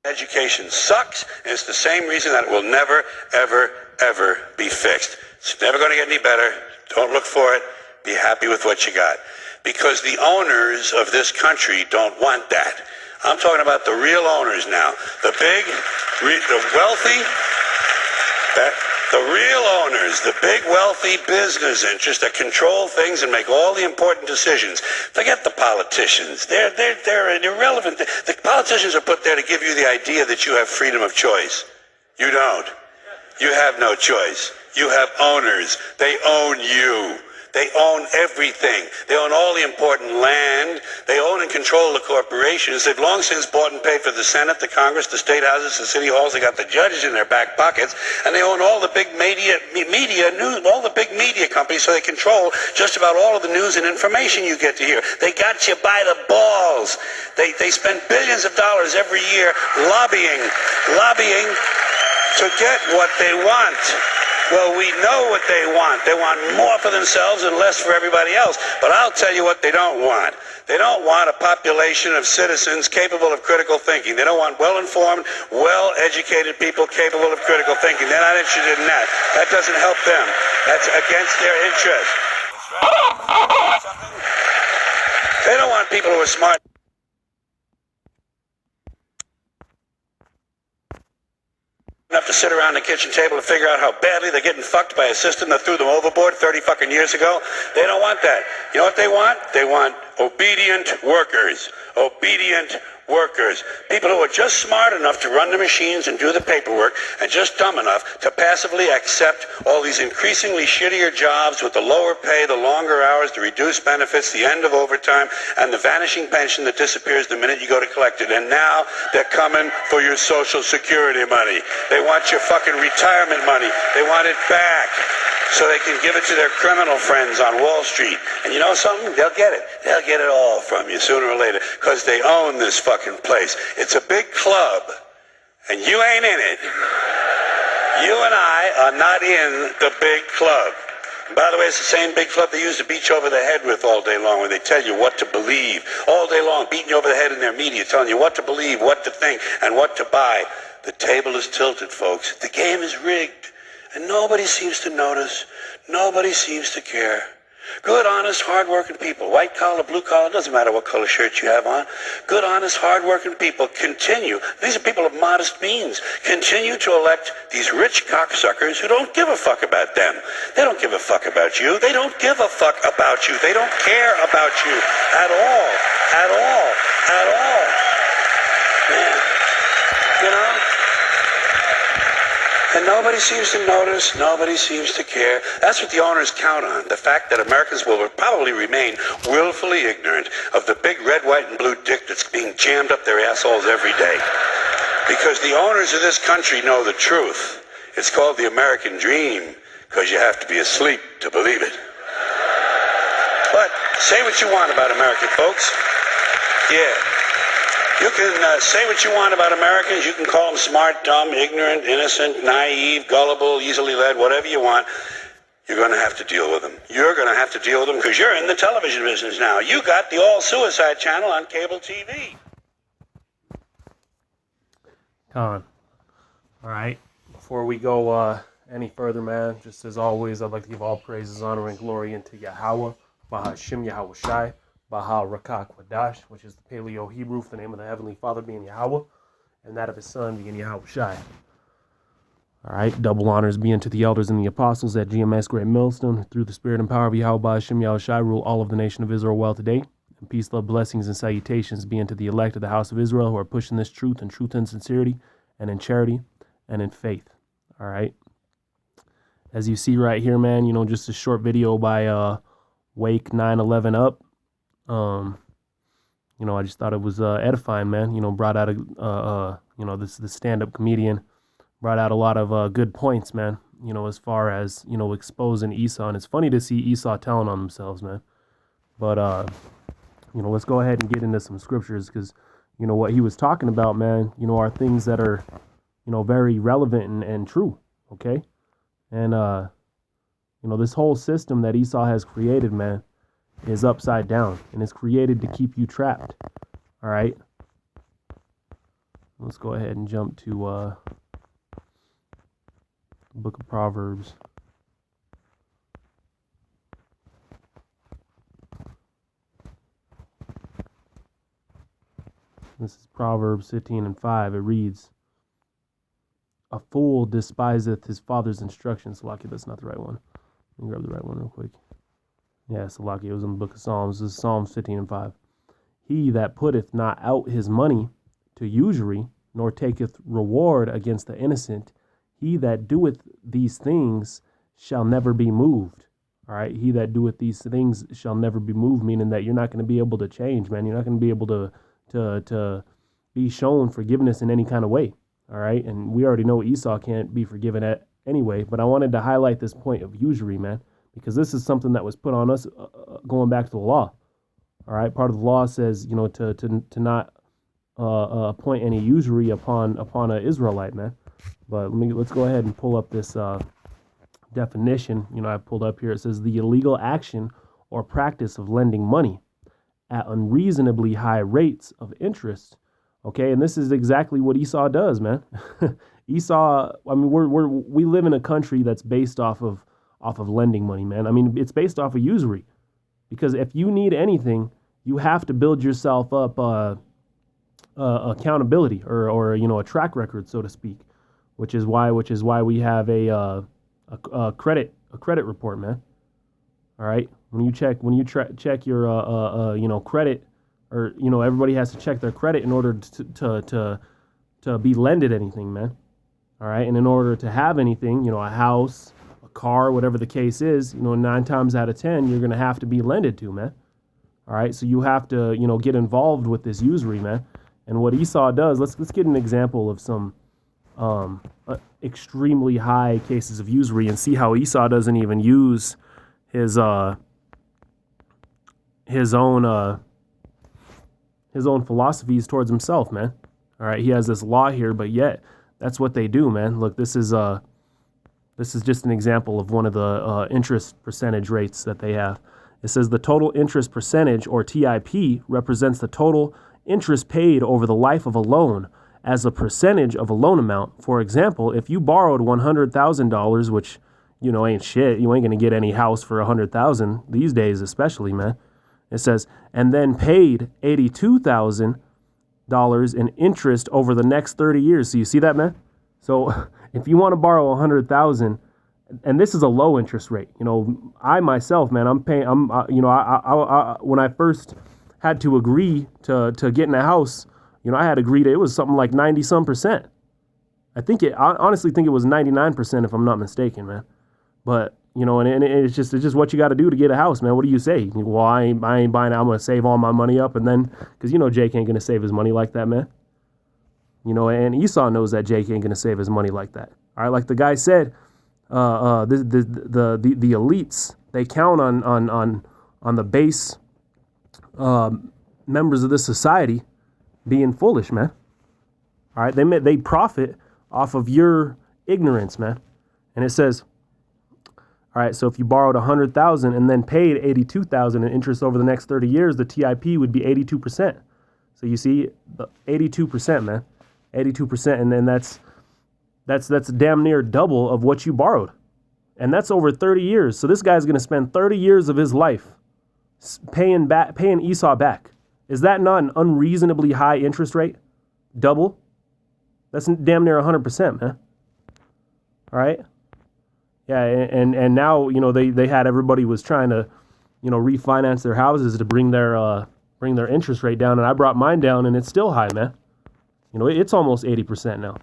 Education sucks, and it's the same reason that it will never, ever, ever be fixed. It's never going to get any better. Don't look for it. Be happy with what you got. Because the owners of this country don't want that. I'm talking about the real owners now. The big, the wealthy, the real owners, the big wealthy business interests that control things and make all the important decisions. Forget the politicians. They're irrelevant. The politicians are put there to give you the idea that you have freedom of choice. You don't. You have no choice. You have owners. They own you. They own everything. They own all the important land. They own and control the corporations. They've long since bought and paid for the Senate, the Congress, the state houses, the city halls. They got the judges in their back pockets, and they own all the big media news, all the big media companies. So they control just about all of the news and information you get to hear. They got you by the balls. They spend billions of dollars every year lobbying to get what they want. Well, we know what they want. They want more for themselves and less for everybody else. But I'll tell you what they don't want. They don't want a population of citizens capable of critical thinking. They don't want well-informed, well-educated people capable of critical thinking. They're not interested in that. That doesn't help them. That's against their interest. They don't want people who are smart enough to sit around the kitchen table and figure out how badly they're getting fucked by a system that threw them overboard 30 fucking years ago. They don't want that. You know what they want? They want obedient workers. Obedient workers. People who are just smart enough to run the machines and do the paperwork, and just dumb enough to passively accept all these increasingly shittier jobs with the lower pay, the longer hours, the reduced benefits, the end of overtime, and the vanishing pension that disappears the minute you go to collect it. And now they're coming for your Social Security money. They want your fucking retirement money. They want it back so they can give it to their criminal friends on Wall Street. And you know something? They'll get it. They'll get it all from you sooner or later, because they own this fucking place. It's a big club, and you ain't in it. You and I are not in the big club. And by the way, it's the same big club they use to beat you over the head with all day long, when they tell you what to believe. All day long, beating you over the head in their media, telling you what to believe, what to think, and what to buy. The table is tilted, folks. The game is rigged. And nobody seems to notice. Nobody seems to care. Good, honest, hard-working people, white collar, blue collar, doesn't matter what color shirt you have on. Good, honest, hard-working people continue. These are people of modest means. Continue to elect these rich cocksuckers who don't give a fuck about them. They don't give a fuck about you. They don't give a fuck about you. They don't care about you at all. At all. At all. Man, you know? And nobody seems to notice, nobody seems to care. That's what the owners count on, the fact that Americans will probably remain willfully ignorant of the big red, white, and blue dick that's being jammed up their assholes every day. Because the owners of this country know the truth. It's called the American dream, because you have to be asleep to believe it. But say what you want about American folks. Yeah. You can say what you want about Americans. You can call them smart, dumb, ignorant, innocent, naive, gullible, easily led, whatever you want. You're going to have to deal with them. You're going to have to deal with them because you're in the television business now. You got the all-suicide channel on cable TV. Con. All right. Before we go any further, man, just as always, I'd like to give all praises, honor, and glory into Yahweh, Bahashim Yahweh Shai, Baha Rakak Wadash, which is the Paleo Hebrew for the name of the Heavenly Father being Yahweh, and that of his Son being Yahweh Shai. All right, double honors be unto the elders and the apostles at GMS Great Millstone, who through the spirit and power of Yahweh Bahashim Yahweh Shai rule all of the nation of Israel well today. And peace, love, blessings, and salutations be unto the elect of the house of Israel who are pushing this truth and sincerity and in charity and in faith. All right. As you see right here, man, you know, just a short video by Wake 9/11 Up. You know, I just thought it was edifying, man. You know, brought out you know, this stand-up comedian brought out a lot of good points, man. You know, as far as, you know, exposing Esau, and it's funny to see Esau telling on themselves, man. But you know, let's go ahead and get into some scriptures, because you know what he was talking about, man. You know, are things that are, you know, very relevant and true. Okay, and you know, this whole system that Esau has created, man, is upside down and is created to keep you trapped. All right. Let's go ahead and jump to the book of Proverbs. This is Proverbs 15:5. It reads, "A fool despiseth his father's instruction." Salaki, that's not the right one. Let me grab the right one real quick. Yeah, Salaki, it was in the book of Psalms. This is Psalms 15:5. "He that putteth not out his money to usury, nor taketh reward against the innocent, he that doeth these things shall never be moved." All right, he that doeth these things shall never be moved, meaning that you're not going to be able to change, man. You're not going to be able to be shown forgiveness in any kind of way. All right, and we already know Esau can't be forgiven at anyway, but I wanted to highlight this point of usury, man, because this is something that was put on us going back to the law. All right, part of the law says, you know, to not appoint any usury upon an Israelite, man. But let's go ahead and pull up this definition. You know, I pulled up here. It says the illegal action or practice of lending money at unreasonably high rates of interest. Okay, and this is exactly what Esau does, man. Esau, I mean, we live in a country that's based off of lending money, man. I mean, it's based off of usury, because if you need anything, you have to build yourself up accountability or you know, a track record, so to speak, which is why we have a credit report, man. All right, when you check your you know, credit, or you know, everybody has to check their credit in order to be lended anything, man. All right, and in order to have anything, you know, a house, a car, whatever the case is, you know, 9 times out of 10 you're gonna have to be lended to, man. All right, so you have to, you know, get involved with this usury, man. And what Esau does, let's get an example of some extremely high cases of usury and see how Esau doesn't even use his own philosophies towards himself, man. All right, he has this law here, but yet that's what they do, man. Look, this is just an example of one of the interest percentage rates that they have. It says the total interest percentage, or TIP, represents the total interest paid over the life of a loan as a percentage of a loan amount. For example, if you borrowed $100,000, which, you know, ain't shit, you ain't gonna get any house for $100,000 these days, especially, man. It says, and then paid $82,000 in interest over the next 30 years. So you see that, man? So if you want to borrow $100,000, and this is a low interest rate, you know, I myself, man, you know, I when I first had to agree to get in a house, you know, I had agreed it was something like 90-some%. I honestly think it was 99% if I'm not mistaken, man. But, you know, and it's just what you got to do to get a house, man. What do you say? Well, I ain't buying it. I'm going to save all my money up. And then, because, you know, Jake ain't going to save his money like that, man. You know, and Esau knows that Jake ain't going to save his money like that. All right, like the guy said, the elites, they count on the base members of this society being foolish, man. All right, they profit off of your ignorance, man. And it says, all right, so if you borrowed $100,000 and then paid $82,000 in interest over the next 30 years, the TIP would be 82%. So you see, 82%, man, 82%, and then that's damn near double of what you borrowed, and that's over 30 years. So this guy's going to spend 30 years of his life paying Esau back. Is that not an unreasonably high interest rate? Double? That's damn near 100%, man. All right. Yeah, and now, you know, they had, everybody was trying to, you know, refinance their houses to bring their interest rate down, and I brought mine down, and it's still high, man. You know, it's almost 80% now.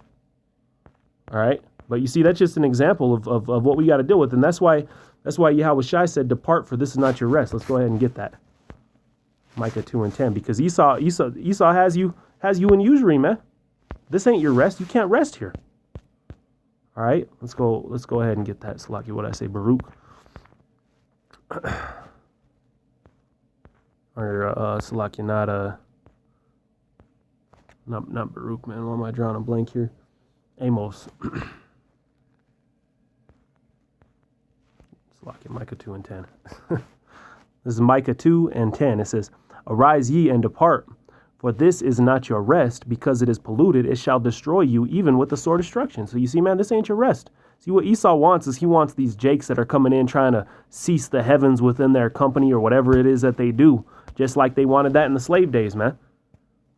All right, but you see, that's just an example of what we got to deal with, and that's why Yahweh Shai said, "Depart, for this is not your rest." Let's go ahead and get that. Micah 2:10, because Esau has you in usury, man. This ain't your rest. You can't rest here. All right, let's go ahead and get that. Salaki, what I say, Baruch, or Salaki, not Baruch, man. Why am I drawing a blank here? Amos. Salaki, Micah 2:10. This is Micah 2:10. It says, "Arise ye and depart, For this is not your rest, because it is polluted, it shall destroy you, even with the sore destruction. So you see, man, this ain't your rest. See, what Esau wants is he wants these jakes that are coming in trying to cease the heavens within their company or whatever it is that they do, just like they wanted that in the slave days, man.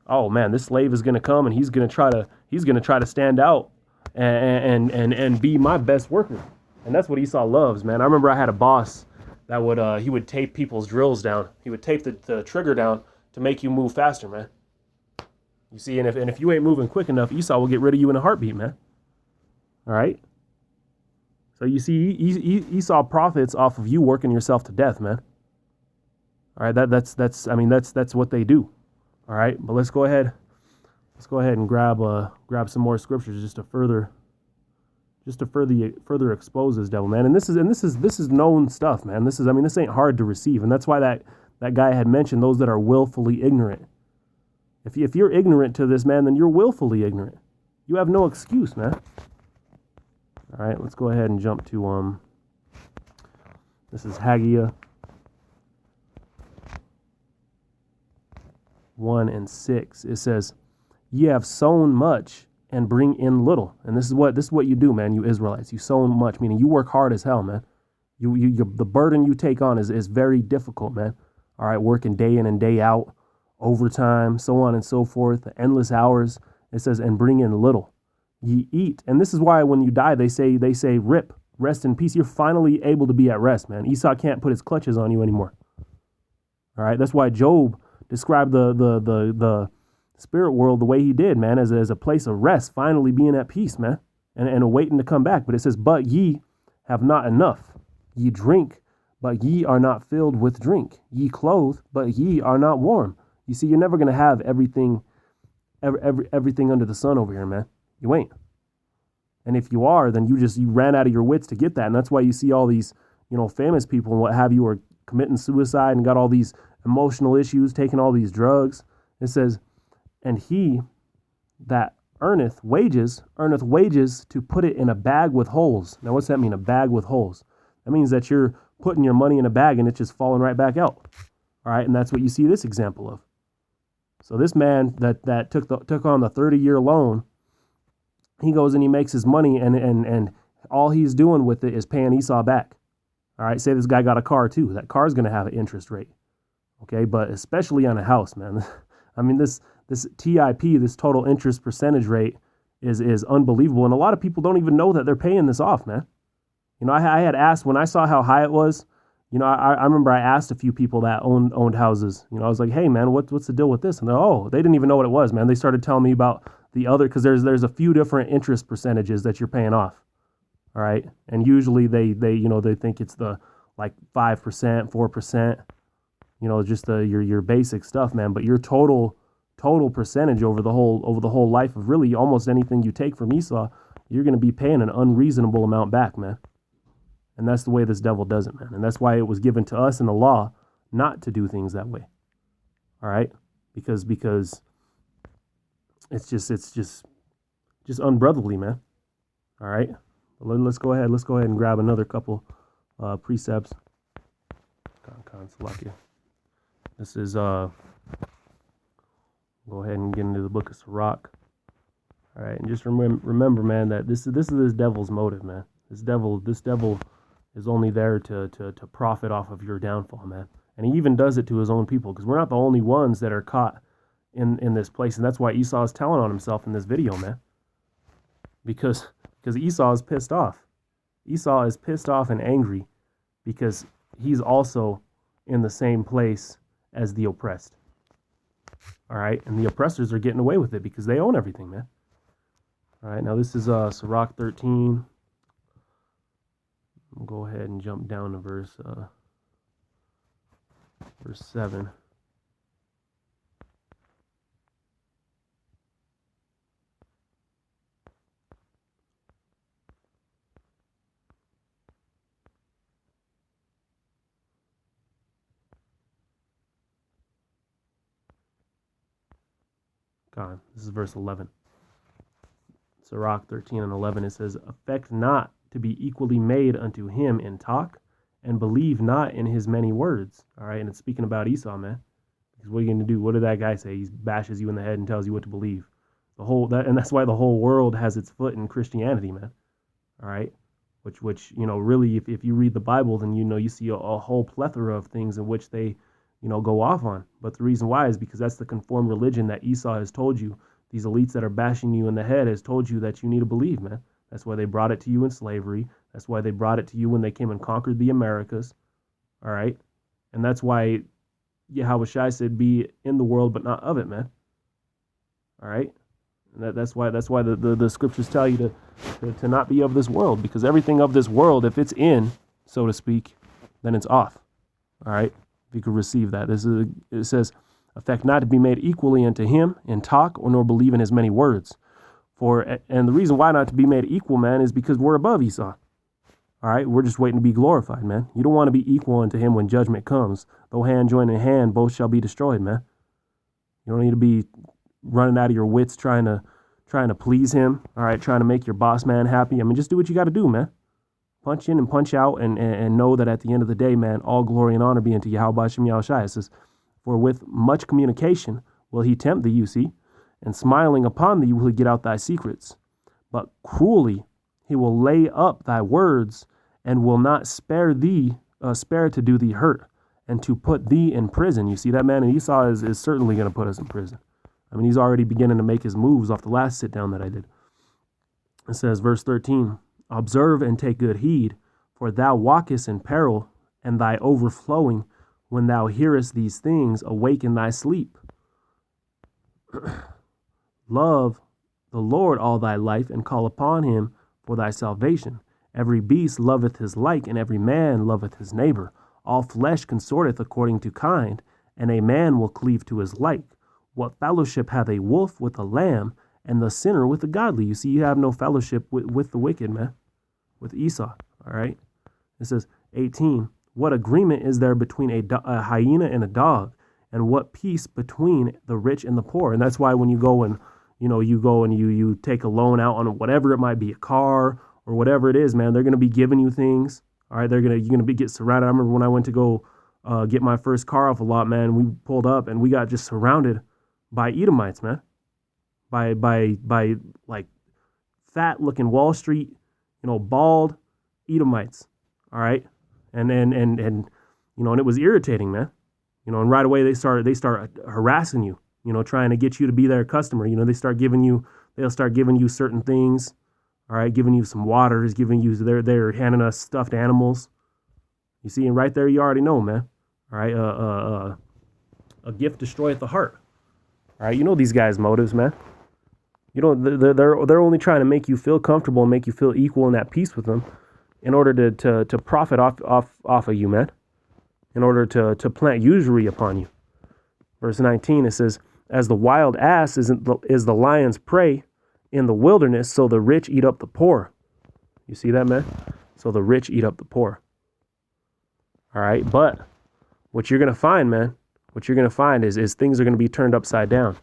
Oh man, this slave is gonna come and he's gonna try to stand out and be my best worker. And that's what Esau loves, man. I remember I had a boss that he would tape people's drills down. He would tape the trigger down to make you move faster, man. You see, and if you ain't moving quick enough, Esau will get rid of you in a heartbeat, man. All right? So you see, Esau profits off of you working yourself to death, man. All right, that's what they do. All right, but let's go ahead and grab some more scriptures just to further expose this devil, man. And this is known stuff, man. This ain't hard to receive, and that's why that guy had mentioned those that are willfully ignorant. If you're ignorant to this, man, then you're willfully ignorant. You have no excuse, man. All right, let's go ahead and jump to this is Haggai 1:6. It says, "Ye have sown much and bring in little." And this is what you do, man. You Israelites, you sow much, meaning you work hard as hell, man. The burden you take on is very difficult, man. All right, working day in and day out, overtime, so on and so forth, endless hours. It says, "And bring in little. Ye eat." And this is why when you die, they say, "Rip, rest in peace." You're finally able to be at rest, man. Esau can't put his clutches on you anymore. All right, that's why Job described the spirit world the way he did, man, as a place of rest, finally being at peace, man, and awaiting to come back. But it says, "But ye have not enough. Ye drink, but ye are not filled with drink. Ye clothe, but ye are not warm." You see, you're never going to have everything under the sun over here, man. You ain't. And if you are, then you ran out of your wits to get that. And that's why you see all these, famous people and what have you are committing suicide and got all these emotional issues, taking all these drugs. It says, "And he that earneth wages to put it in a bag with holes." Now, what's that mean, a bag with holes? That means that you're putting your money in a bag and it's just falling right back out. All right, and that's what you see this example of. So this man that took on the 30-year loan, he goes and he makes his money and all he's doing with it is paying Esau back. All right, say this guy got a car too. That car is going to have an interest rate. Okay, but especially on a house, man. I mean, this TIP, this total interest percentage rate is unbelievable. And a lot of people don't even know that they're paying this off, man. I had asked when I saw how high it was, I remember I asked a few people that owned houses. I was like, "Hey, man, what's the deal with this?" And they didn't even know what it was, man. They started telling me about the other, because there's a few different interest percentages that you're paying off. All right, and usually they think it's the like 5%, 4%. Just your basic stuff, man. But your total percentage over the whole life of really almost anything you take from Esau, you're going to be paying an unreasonable amount back, man. And that's the way this devil does it, man. And that's why it was given to us in the law not to do things that way. All right, because it's just unbrotherly, man. All right, let's go ahead and grab another couple precepts. This is go ahead and get into the book of Sirach. All right, and just remember, man, that this is this devil's motive, man. This devil is only there to profit off of your downfall, man. And he even does it to his own people, because we're not the only ones that are caught in this place. And that's why Esau is telling on himself in this video, man. Because Esau is pissed off. Esau is pissed off and angry because he's also in the same place as the oppressed. All right, and the oppressors are getting away with it because they own everything, man. All right, now this is Sirach 13. We'll go ahead and jump down to verse 7. God, this is verse 11. Sirach 13 and 11, it says, "Affect not to be equally made unto him in talk, and believe not in his many words." All right, and it's speaking about Esau, man. Because what are you going to do? What did that guy say? He bashes you in the head and tells you what to believe. And that's why the whole world has its foot in Christianity, man. All right, which really, if you read the Bible, then you see a whole plethora of things in which they go off on. But the reason why is because that's the conformed religion that Esau has told you. These elites that are bashing you in the head has told you that you need to believe, man. That's why they brought it to you in slavery. That's why they brought it to you when they came and conquered the Americas. All right, and that's why Yahweh Shai said, "Be in the world, but not of it," man. All right. That's why the scriptures tell you to not be of this world, because everything of this world, if it's in, so to speak, then it's off. All right, if you could receive that. It says, "Affect not to be made equally unto him in talk, or nor believe in his many words." And the reason why not to be made equal, man, is because we're above Esau. All right, we're just waiting to be glorified, man. You don't want to be equal unto him when judgment comes. Though hand join in hand, both shall be destroyed, man. You don't need to be running out of your wits trying to please him, all right, trying to make your boss man happy. I mean, just do what you got to do, man. Punch in and punch out, and know that at the end of the day, man, all glory and honor be unto Yahweh Shem Yahushai. It says, "For with much communication will he tempt thee, you see, and smiling upon thee will he get out thy secrets. But cruelly he will lay up thy words, and will not spare to do thee hurt, and to put thee in prison." You see that, man? And Esau is certainly going to put us in prison. I mean, he's already beginning to make his moves off the last sit down that I did. It says, verse 13, "Observe and take good heed, for thou walkest in peril, and thy overflowing, when thou hearest these things, awaken thy sleep. Love the Lord all thy life, and call upon him for thy salvation. Every beast loveth his like, and every man loveth his neighbor. All flesh consorteth according to kind, and a man will cleave to his like. What fellowship hath a wolf with a lamb, and the sinner with the godly?" You see, you have no fellowship with the wicked, man, with Esau, all right? It says, 18, "What agreement is there between a hyena and a dog, and what peace between the rich and the poor?" And that's why when you go and you take a loan out on whatever it might be, a car or whatever it is, man, they're going to be giving you things, all right? You're going to get surrounded. I remember when I went to go get my first car off a lot, man, we pulled up and we got just surrounded by Edomites, man, by like fat looking Wall Street, bald Edomites. All right. And it was irritating, man, and right away they start harassing you, trying to get you to be their customer. They'll start giving you certain things. All right. Giving you some waters, they're handing us stuffed animals. You see, and right there, you already know, man. All right. A gift destroyeth the heart. All right, these guys' motives, man. They're only trying to make you feel comfortable and make you feel equal and at peace with them, in order to profit off of you, man. In order to plant usury upon you. Verse 19, it says, "As the wild ass is the lion's prey in the wilderness, so the rich eat up the poor." You see that, man? So the rich eat up the poor. All right, but what you're gonna find, man. What you're going to find is things are going to be turned upside down.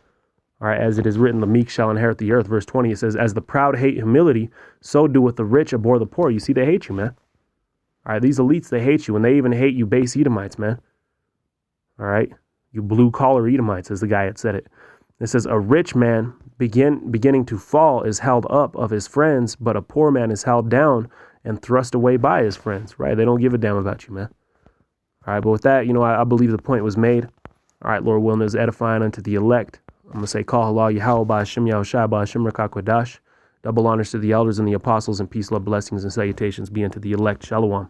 All right, as it is written, "The meek shall inherit the earth." Verse 20, it says, "As the proud hate humility, so doeth the rich abhor the poor." You see, they hate you, man. All right, these elites, they hate you, and they even hate you base Edomites, man. All right, you blue-collar Edomites, as the guy had said it. It says, "A rich man beginning to fall is held up of his friends, but a poor man is held down and thrust away by his friends." Right, they don't give a damn about you, man. All right, but with that, I believe the point was made. All right, Lord willing, is edifying unto the elect. I'm going to say, Call halal Yahweh Ba'ashem Yahushai Ba'ashem Rakakwadash. Double honors to the elders and the apostles, and peace, love, blessings, and salutations be unto the elect. Shalom.